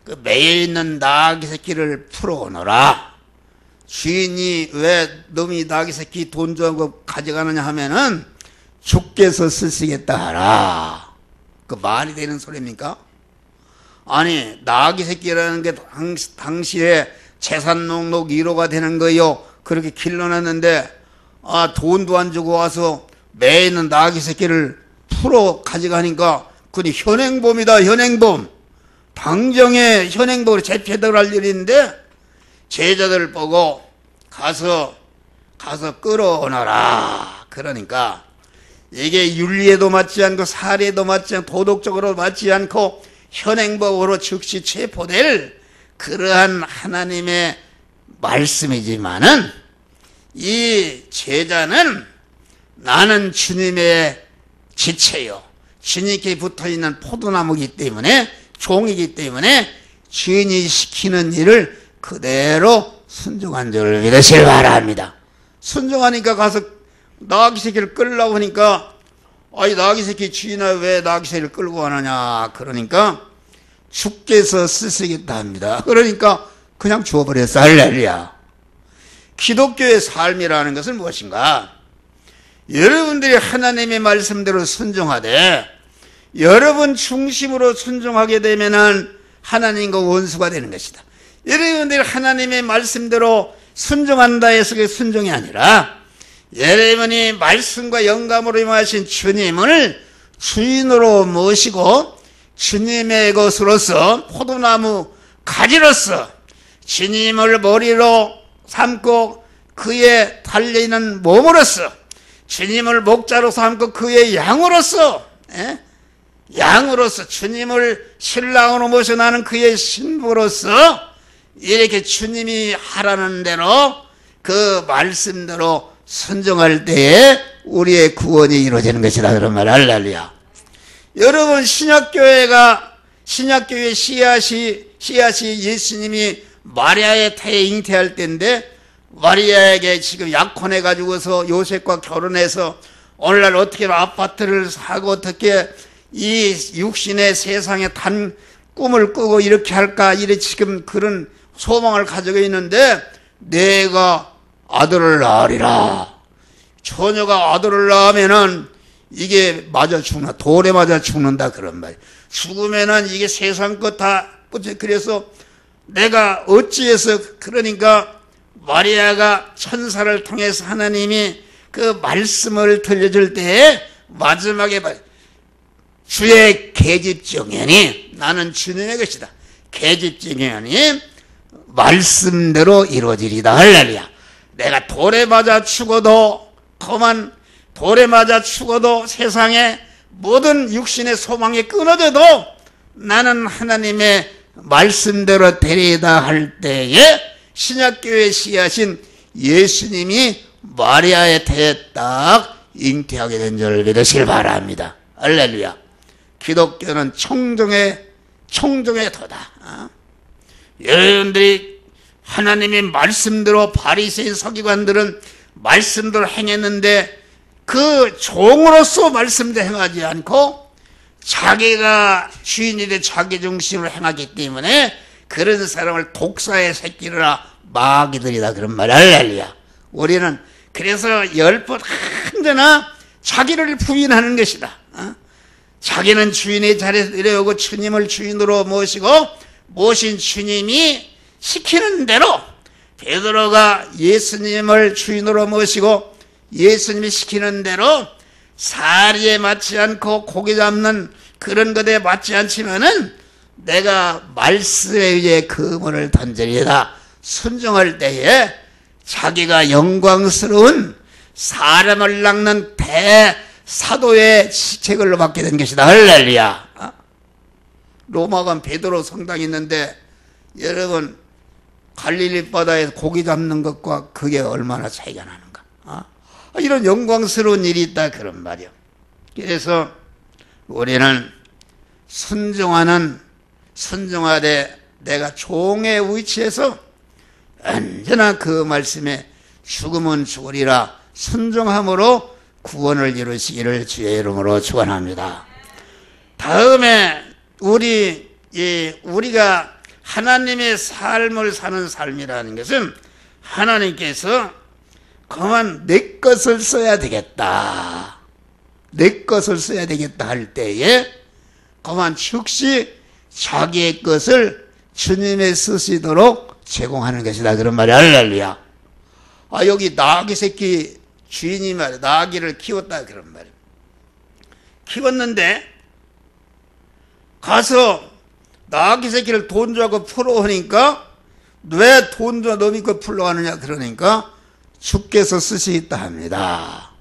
그 매여 있는 나귀 새끼를 풀어오너라. 주인이 왜 놈이 나귀 새끼 돈 주고 가져가느냐 하면은 주께서 쓰시겠다 하라. 그 말이 되는 소리입니까? 아니 나귀 새끼라는 게 당시에 재산 목록 1호가 되는 거요. 그렇게 길러놨는데 돈도 안 주고 와서 매 있는 나귀 새끼를 풀어 가져가니까 그니 현행범이다 현행범. 당정에 현행범으로 재패들할 일인데 제자들을 보고 가서 끌어오너라. 그러니까 이게 윤리에도 맞지 않고 사례에도 맞지 않고 도덕적으로 맞지 않고 현행법으로 즉시 체포될 그러한 하나님의 말씀이지만은 이 제자는 나는 주님의 지체요 주님께 붙어있는 포도나무이기 때문에 종이기 때문에 주인이 시키는 일을 그대로 순종한 줄을 믿으시길 바랍니다. 순종하니까 가서 나귀 새끼를 끌려고 하니까 아이 나귀 새끼 주인아 왜 나귀 새끼를 끌고 가느냐 그러니까 주께서 쓰시겠다 합니다. 그러니까 그냥 주워버렸어. 할렐루야. 기독교의 삶이라는 것은 무엇인가? 여러분들이 하나님의 말씀대로 순종하되 여러분 중심으로 순종하게 되면은 하나님과 원수가 되는 것이다. 여러분들이 하나님의 말씀대로 순종한다 해서 그게 순종이 아니라 여러분이 말씀과 영감으로 임하신 주님을 주인으로 모시고 주님의 것으로서 포도나무 가지로서 주님을 머리로 삼고 그의 달려있는 몸으로서 주님을 목자로 삼고 그의 양으로서 양으로서 주님을 신랑으로 모셔 나는 그의 신부로서 이렇게 주님이 하라는 대로 그 말씀대로 순종할 때에 우리의 구원이 이루어지는 것이다 그런 말. 할렐루야. 여러분 신약교회 씨앗이 예수님이 마리아의 태에 잉태할 때인데 마리아에게 지금 약혼해 가지고서 요셉과 결혼해서 오늘날 어떻게 아파트를 사고 어떻게 이 육신의 세상에 단 꿈을 꾸고 이렇게 할까 이래 지금 그런 소망을 가지고 있는데 내가 아들을 낳으리라. 처녀가 아들을 낳으면은 이게 맞아 죽나 돌에 맞아 죽는다 그런 말이에요. 죽으면은 이게 세상 것 다 그래서 내가 어찌해서 그러니까 마리아가 천사를 통해서 하나님이 그 말씀을 들려줄 때에 마지막에 주의 계집정연이 나는 주님의 것이다. 계집정연이 말씀대로 이루어지리다. 할렐루야. 내가 돌에 맞아 죽어도 그만 돌에 맞아 죽어도 세상에 모든 육신의 소망이 끊어져도 나는 하나님의 말씀대로 되리다 할 때에 신약교회 씨앗인 예수님이 마리아의 태에 딱 잉태하게 된 줄 믿으시길 바랍니다. 할렐루야. 기독교는 청정의 도다. 여러분들이 하나님의 말씀대로 바리새인 서기관들은 말씀대로 행했는데 그 종으로서 말씀대로 행하지 않고 자기가 주인이 돼 자기 중심으로 행하기 때문에 그런 사람을 독사의 새끼라 마귀들이다 그런 말. 할렐루야. 우리는 그래서 10번 언제나 자기를 부인하는 것이다. 자기는 주인의 자리에 내려오고 주님을 주인으로 모시고 모신 주님이 시키는 대로 베드로가 예수님을 주인으로 모시고 예수님이 시키는 대로 사리에 맞지 않고 고기 잡는 그런 것에 맞지 않지만은 내가 말씀에 의해 그물을 던지리다 순종할 때에 자기가 영광스러운 사람을 낚는 대사도의 직책을 받게 된 것이다. 할렐루야. 로마관 베드로 성당이 있는데 여러분 갈릴리 바다에서 고기 잡는 것과 그게 얼마나 차이가 나는가. 이런 영광스러운 일이 있다 그런 말이요. 그래서 우리는 순종하되 내가 종의 위치에서 언제나 그 말씀에 죽으면 죽으리라 순종함으로 구원을 이루시기를 주의 이름으로 축원합니다. 다음에 우리가 하나님의 삶을 사는 삶이라는 것은 하나님께서 그만 내 것을 써야 되겠다. 내 것을 써야 되겠다 할 때에 그만 즉시 자기의 것을 주님의 쓰시도록 제공하는 것이다. 그런 말이 할렐루야. 여기 나귀 새끼 주인이 말이야. 나귀를 키웠다. 그런 말이야. 키웠는데 가서 나귀 새끼를 돈 주고 풀어오니까 왜 돈 줘 놈이 거 풀러가느냐 그러니까 주께서 쓰시겠다 합니다.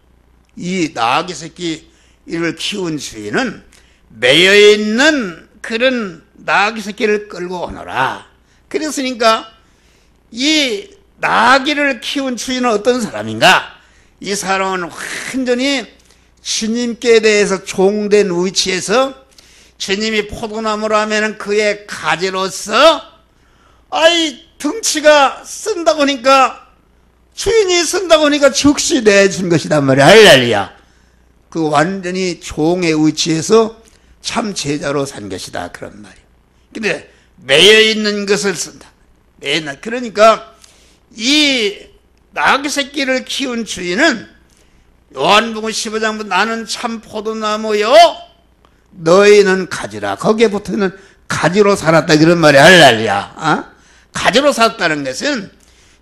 이 나귀 새끼를 키운 주인은 매여있는 그런 나귀 새끼를 끌고 오너라. 그랬으니까 이 나귀를 키운 주인은 어떤 사람인가? 이 사람은 완전히 주님께 대해서 종된 위치에서 주님이 포도나무로 하면 그의 가지로서 등치가 쓴다고 하니까 주인이 쓴다고 하니까 즉시 내준 것이단 말이야. 할렐루야. 그 완전히 종의 위치에서 참 제자로 산 것이다. 그런 말이야. 근데 매여있는 것을 쓴다. 그러니까 이 나귀 새끼를 키운 주인은 요한복음 15장부터 나는 참 포도나무요 너희는 가지라. 거기에 붙어있는 가지로 살았다. 그런 말이야. 할렐루야. 가지로 살았다는 것은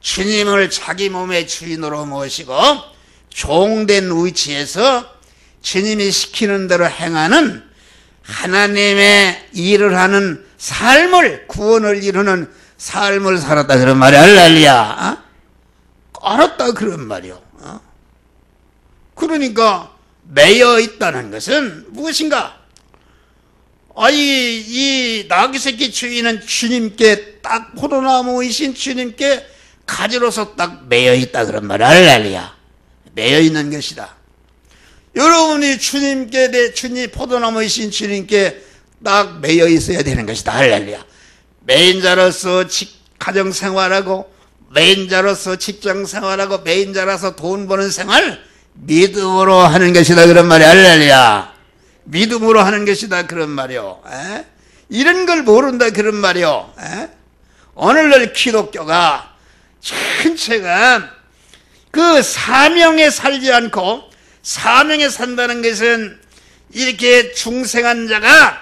주님을 자기 몸의 주인으로 모시고 종된 위치에서 주님이 시키는 대로 행하는 하나님의 일을 하는 삶을, 구원을 이루는 삶을 살았다 그런 말이야. 할렐루야. 알았다 그런 말이요. 그러니까 매여 있다는 것은 무엇인가? 이 나귀새끼 주인은 주님께 딱 포도나무이신 주님께 가지로서 딱 매여 있다 그런 말이야. 할렐루야. 매여 있는 것이다. 여러분이 주님께 주님 포도나무이신 주님께 딱 매여 있어야 되는 것이다. 할렐루야. 매인자로서 가정생활하고 매인자로서 직장생활하고 매인자로서 돈 버는 생활 믿음으로 하는 것이다 그런 말이야. 할렐루야. 믿음으로 하는 것이다 그런 말이요. 이런 걸 모른다 그런 말이요. 오늘날 기독교가 전체가 그 사명에 살지 않고, 사명에 산다는 것은 이렇게 중생한 자가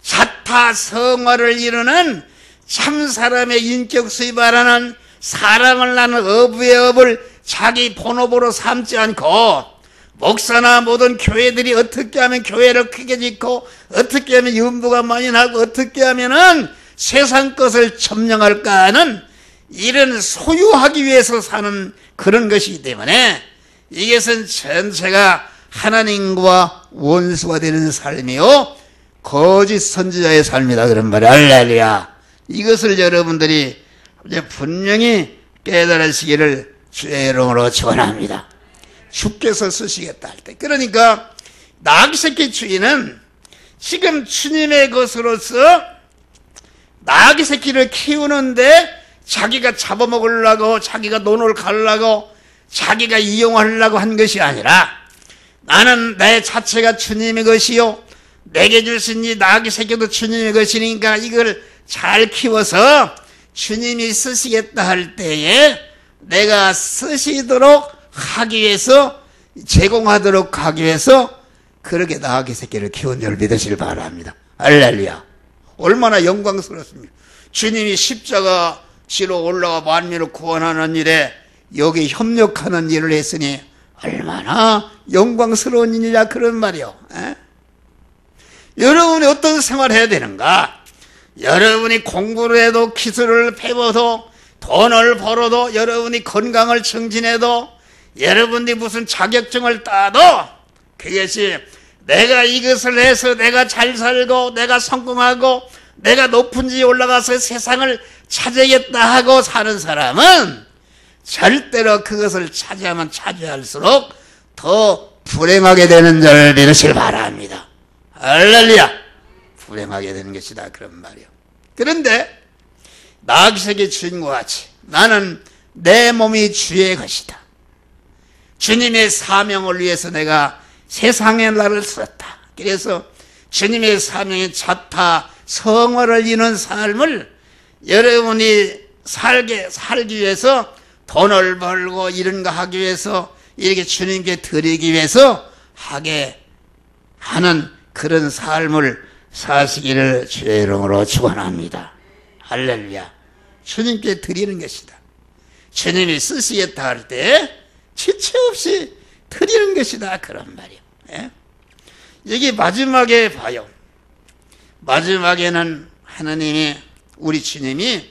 자타성화를 이루는 참사람의 인격 수입하라는 사람을 낳는 어부의 업을 자기 본업으로 삼지 않고, 목사나 모든 교회들이 어떻게 하면 교회를 크게 짓고 어떻게 하면 연부가 많이 나고 어떻게 하면은 세상 것을 점령할까 하는 이런 소유하기 위해서 사는 그런 것이기 때문에 이것은 전체가 하나님과 원수가 되는 삶이요 거짓 선지자의 삶이다 그런 말이야. 할렐루야. 이것을 여러분들이 이제 분명히 깨달으시기를 주의 이름으로 축원합니다. 주께서 쓰시겠다 할 때. 그러니까 나귀새끼 주인은 지금 주님의 것으로서 나귀새끼를 키우는데 자기가 잡아먹으려고, 자기가 논을 갈라고, 자기가 이용하려고 한 것이 아니라 나는 내 자체가 주님의 것이요 내게 주신 이 나귀새끼도 주님의 것이니까 이걸 잘 키워서 주님이 쓰시겠다 할 때에 내가 쓰시도록 하기 위해서, 제공하도록 하기 위해서 그렇게 나귀새끼를 키운 줄 믿으시길 바랍니다. 할렐루야. 얼마나 영광스럽습니까? 주님이 십자가 지로 올라와 만민을 구원하는 일에 여기 협력하는 일을 했으니 얼마나 영광스러운 일이냐 그런 말이요. 여러분이 어떤 생활을 해야 되는가? 여러분이 공부를 해도, 기술을 배워도, 돈을 벌어도, 여러분이 건강을 증진해도, 여러분이 무슨 자격증을 따도 그것이 내가 이것을 해서 내가 잘 살고 내가 성공하고 내가 높은 지에 올라가서 세상을 차지하겠다 하고 사는 사람은 절대로 그것을 차지하면 차지할수록 더 불행하게 되는 줄 믿으시길 바랍니다. 할렐루야. 불행하게 되는 것이다 그런 말이요. 그런데 나귀새끼 주인과 같이 나는 내 몸이 주의 것이다. 주님의 사명을 위해서 내가 세상에 나를 썼다. 그래서 주님의 사명의 자타 성화를 이루는 삶을 여러분이 살기 위해서 돈을 벌고 이런 거 하기 위해서 이렇게 주님께 드리기 위해서 하게 하는 그런 삶을 사시기를 주의 이름으로 축원합니다. 할렐루야. 주님께 드리는 것이다. 주님이 쓰시겠다 할 때 지체 없이 드리는 것이다 그런 말이에요. 여기 마지막에 봐요. 마지막에는 하나님이, 우리 주님이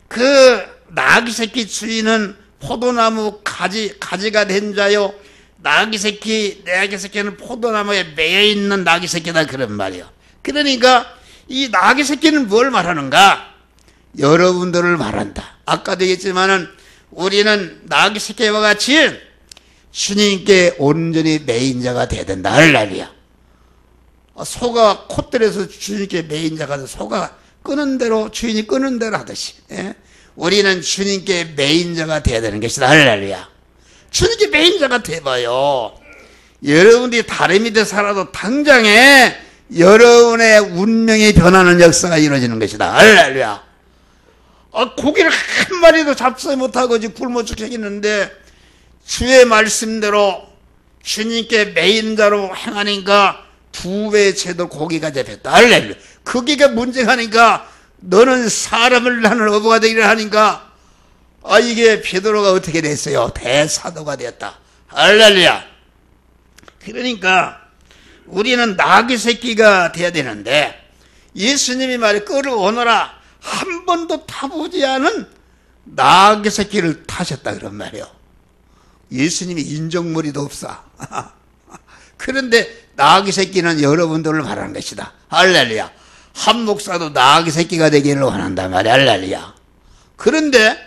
그 나귀새끼 주인은 포도나무 가지가 된 자요 나귀새끼는 포도나무에 매여 있는 나귀새끼다 그런 말이에요. 그러니까 이 나귀새끼는 뭘 말하는가? 여러분들을 말한다. 아까도 얘기했지만은 우리는 나귀새끼와 같이 주님께 온전히 매인 자가 되어야 된다. 할렐루야. 소가 콧들에서 주님께 매인 자가 돼서 소가 끄는 대로, 주인이 끄는 대로 하듯이 우리는 주님께 매인 자가 되어야 되는 것이다. 할렐루야. 주님께 매인 자가 돼봐요. 여러분들이 다른 밑에 살아도 당장에 여러분의 운명이 변하는 역사가 이루어지는 것이다. 할렐루야. 고기를 한 마리도 잡지 못하고 굶어 죽겠는데 주의 말씀대로 주님께 매인 자로 행하니까 2배 채도 고기가 잡혔다. 할렐루야. 그게 문제가 하니까 너는 사람을 낳는 어부가 되기를 하니까 이게 베드로가 어떻게 됐어요? 대사도가 되었다. 할렐루야. 그러니까 우리는 나귀 새끼가 돼야 되는데 예수님이 말해 끌어오너라 한 번도 타보지 않은 나귀 새끼를 타셨다 그런 말이에요. 예수님이 인정머리도 없어. 그런데 나귀 새끼는 여러분들을 말하는 것이다. 할렐루야. 한 목사도 나귀 새끼가 되기를 원한단 말이야. 할렐루야. 그런데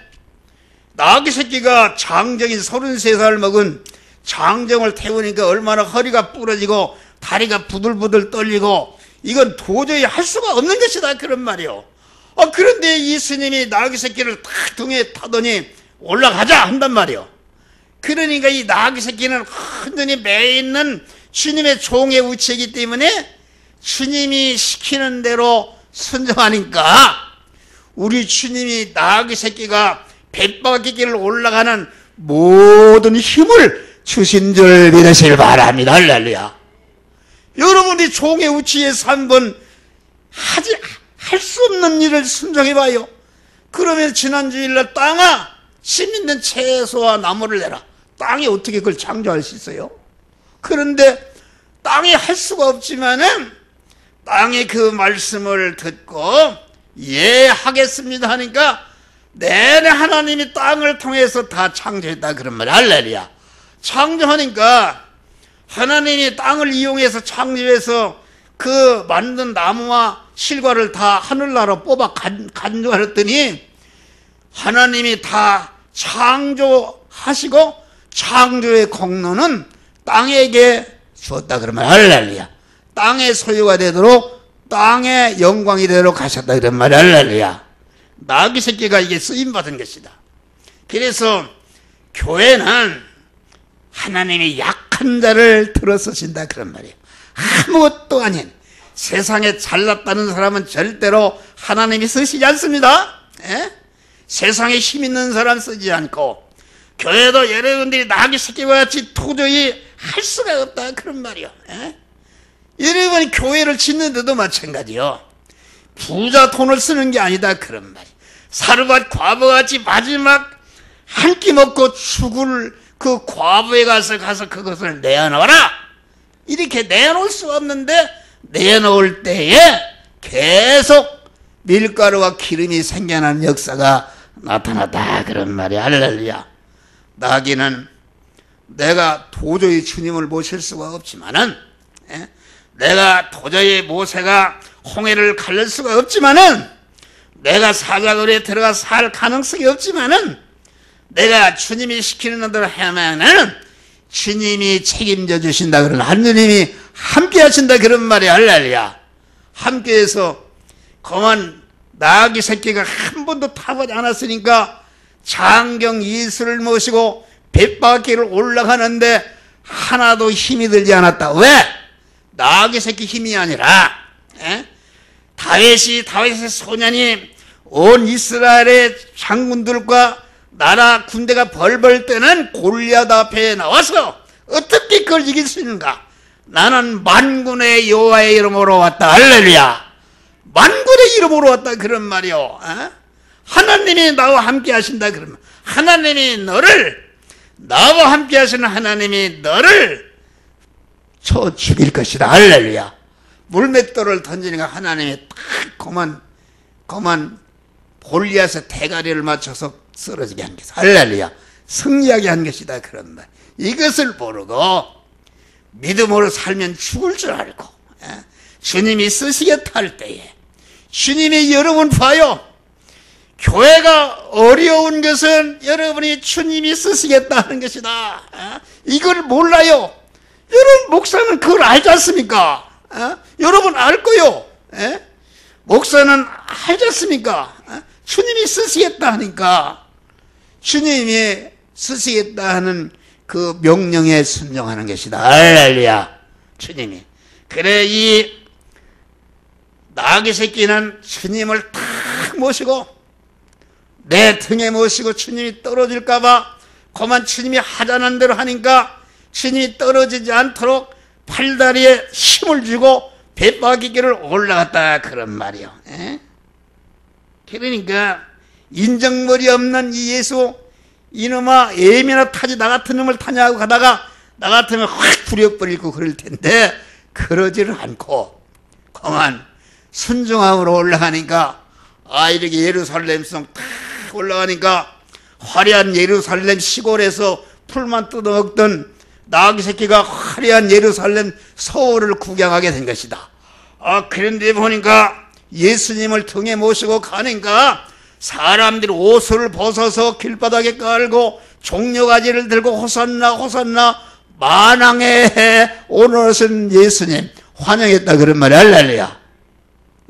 나귀 새끼가 장정인 33살 먹은 장정을 태우니까 얼마나 허리가 부러지고 다리가 부들부들 떨리고 이건 도저히 할 수가 없는 것이다 그런 말이요. 그런데 예수님이 나귀 새끼를 탁 등에 타더니 올라가자 한단 말이요. 그러니까 이 나귀 새끼는 흔히 매 있는 주님의 종의 우체이기 때문에 주님이 시키는 대로 순종하니까 우리 주님이 나귀 새끼가 뱃바퀴길을 올라가는 모든 힘을 주신 줄 믿으시길 바랍니다. 할렐루야. 여러분이 종의 우치에서 한번 할 수 없는 일을 순종해봐요. 그러면 지난 주일날 땅아 심 있는 채소와 나무를 내라. 땅이 어떻게 그걸 창조할 수 있어요? 그런데 땅이 할 수가 없지만은 땅이 그 말씀을 듣고 예 하겠습니다 하니까 내내 하나님이 땅을 통해서 다 창조했다 그런 말이야. 할렐루야. 창조하니까 하나님이 땅을 이용해서 창조해서 그 만든 나무와 실과를 다 하늘나라 뽑아 간주하였더니 하나님이 다 창조하시고 창조의 공로는 땅에게 주었다 그러면 할렐루야. 땅의 소유가 되도록 땅의 영광이 되도록 하셨다 그런 말이야. 할렐루야. 나귀 새끼가 이게 쓰임받은 것이다. 그래서 교회는 하나님이 약한 자를 들어 쓰신다 그런 말이에요. 아무것도 아닌 세상에 잘났다는 사람은 절대로 하나님이 쓰시지 않습니다. 세상에 힘 있는 사람 쓰지 않고 교회도 여러분들이 나귀 새끼와 같이 도저히 할 수가 없다 그런 말이요. 여러분이 교회를 짓는데도 마찬가지요. 부자 돈을 쓰는 게 아니다 그런 말이요. 사르밧 과부같이 마지막 한 끼 먹고 죽을 그 과부에 가서 그것을 내어놓아라. 이렇게 내놓을 수 없는데 내놓을 때에 계속 밀가루와 기름이 생겨나는 역사가 나타났다 그런 말이야. 할렐루야. 나귀는 내가 도저히 주님을 모실 수가 없지만은 내가 도저히 모세가 홍해를 갈릴 수가 없지만은 내가 사자굴에 들어가 살 가능성이 없지만은 내가 주님이 시키는 대로 하면은 주님이 책임져 주신다 그런 하느님이 함께 하신다 그런 말이야. 할렐루야. 함께해서 그만 나귀 새끼가 한 번도 타보지 않았으니까 장경 예수를 모시고 뱃바퀴를 올라가는데 하나도 힘이 들지 않았다. 왜? 나귀 새끼 힘이 아니라 다윗의 소년이 온 이스라엘의 장군들과 나라 군대가 벌벌 떠는 골리앗 앞에 나와서 어떻게 그걸 이길 수 있는가? 나는 만군의 여호와의 이름으로 왔다. 할렐루야. 만군의 이름으로 왔다 그런 말이요. 하나님이 나와 함께 하신다 그러면 하나님이 나와 함께 하시는 하나님이 너를 쳐 죽일 것이다. 할렐루야. 물맷돌을 던지니까 하나님이 딱 그만 골리앗의 대가리를 맞춰서 쓰러지게 한 것이다. 할렐루야. 승리하게 한 것이다 그런 말. 이것을 모르고 믿음으로 살면 죽을 줄 알고 주님이 쓰시겠다 할 때에 주님이 여러분 봐요. 교회가 어려운 것은 여러분이 주님이 쓰시겠다 하는 것이다. 이걸 몰라요. 여러분 목사는 그걸 알지 않습니까? 여러분 알 거요. 목사는 알지 않습니까? 주님이 쓰시겠다 하니까 주님이 쓰시겠다 하는 그 명령에 순종하는 것이다. 할렐루야. 주님이. 그래 이 나귀 새끼는 주님을 탁 모시고 내 등에 모시고 주님이 떨어질까 봐 그만 주님이 하자는 대로 하니까 주님이 떨어지지 않도록 팔다리에 힘을 주고 뱃바퀴길을 올라갔다 그런 말이요. 그러니까 인정머리 없는 이 예수 이놈아 애미나 타지 나 같은 놈을 타냐고 가다가 나 같으면 확 부려버리고 그럴 텐데 그러지를 않고 그만 순종함으로 올라가니까 이렇게 예루살렘성 탁 올라가니까 화려한 예루살렘 시골에서 풀만 뜯어먹던 나귀 새끼가 화려한 예루살렘 서울을 구경하게 된 것이다. 그런데 보니까 예수님을 등에 모시고 가니까 사람들이 옷을 벗어서 길바닥에 깔고 종려가지를 들고 호산나 호산나 만왕의 오늘 오신 예수님 환영했다 그런 말이 할렐루야.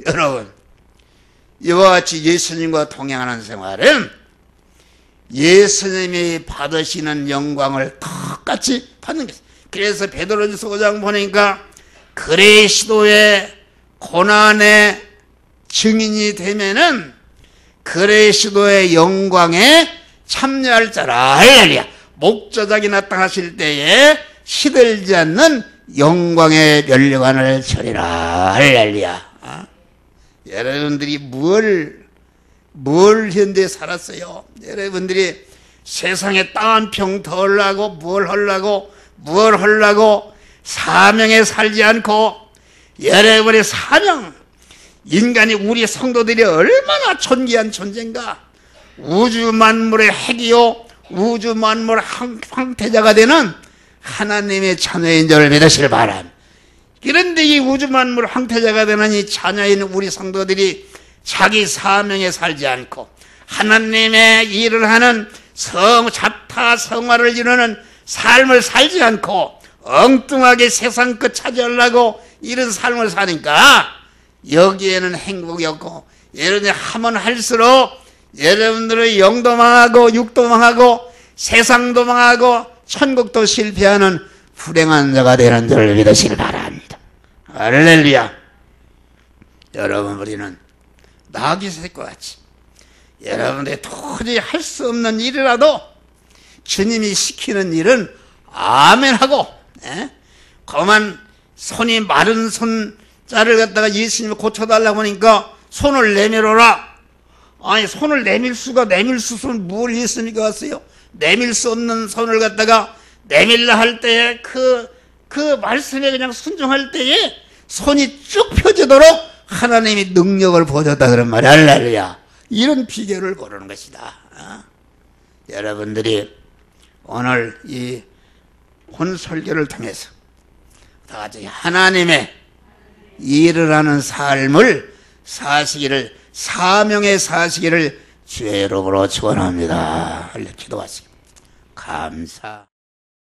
여러분 이와 같이 예수님과 동행하는 생활은 예수님이 받으시는 영광을 똑같이 받는 것입니다. 그래서 베드로전서 5장 보니까 그리스도의 고난의 증인이 되면은 그리스도의 영광에 참여할 자라. 할렐루야. 목자작이 나타나실 때에 시들지 않는 영광의 면류관을 차리라. 할렐루야. 여러분들이 뭘 현대에 살았어요? 여러분들이 세상에 땅 한 평 더 하려고 뭘 하려고 사명에 살지 않고 여러분의 사명, 인간이 우리 성도들이 얼마나 존귀한 존재인가. 우주 만물의 핵이요 우주 만물 황태자가 되는 하나님의 자녀인 줄 믿으시길 바랍니다. 그런데 이 우주 만물 황태자가 되는 이 자녀인 우리 성도들이 자기 사명에 살지 않고 하나님의 일을 하는 자타 성화를 이루는 삶을 살지 않고 엉뚱하게 세상 것 차지하려고 이런 삶을 사니까 여기에는 행복이 없고 여러분이 하면 할수록 여러분들의 영도 망하고 육도 망하고 세상도 망하고 천국도 실패하는 불행한 자가 되는 줄 믿으시길 바랍니다. 할렐루야. 여러분 우리는 나귀 새끼와 같이 여러분들이 도저히 할 수 없는 일이라도 주님이 시키는 일은 아멘하고 그만 손이 마른 손자를 갖다가 예수님이 고쳐달라고 하니까 손을 내밀어라. 손을 내밀 수는 뭘 예수님이 왔어요? 내밀 수 없는 손을 갖다가 내밀라 할 때에 그 말씀에 그냥 순종할 때에 손이 쭉 펴지도록 하나님이 능력을 보여줬다 그런 말이야. 할렐루야. 이런 비결을 고르는 것이다. 여러분들이 오늘 이 혼설교를 통해서 다 같이 하나님의 일을 하는 삶을 사시기를 사명에 사시기를 주의 이름으로 축원합니다. 기도하시기 감사.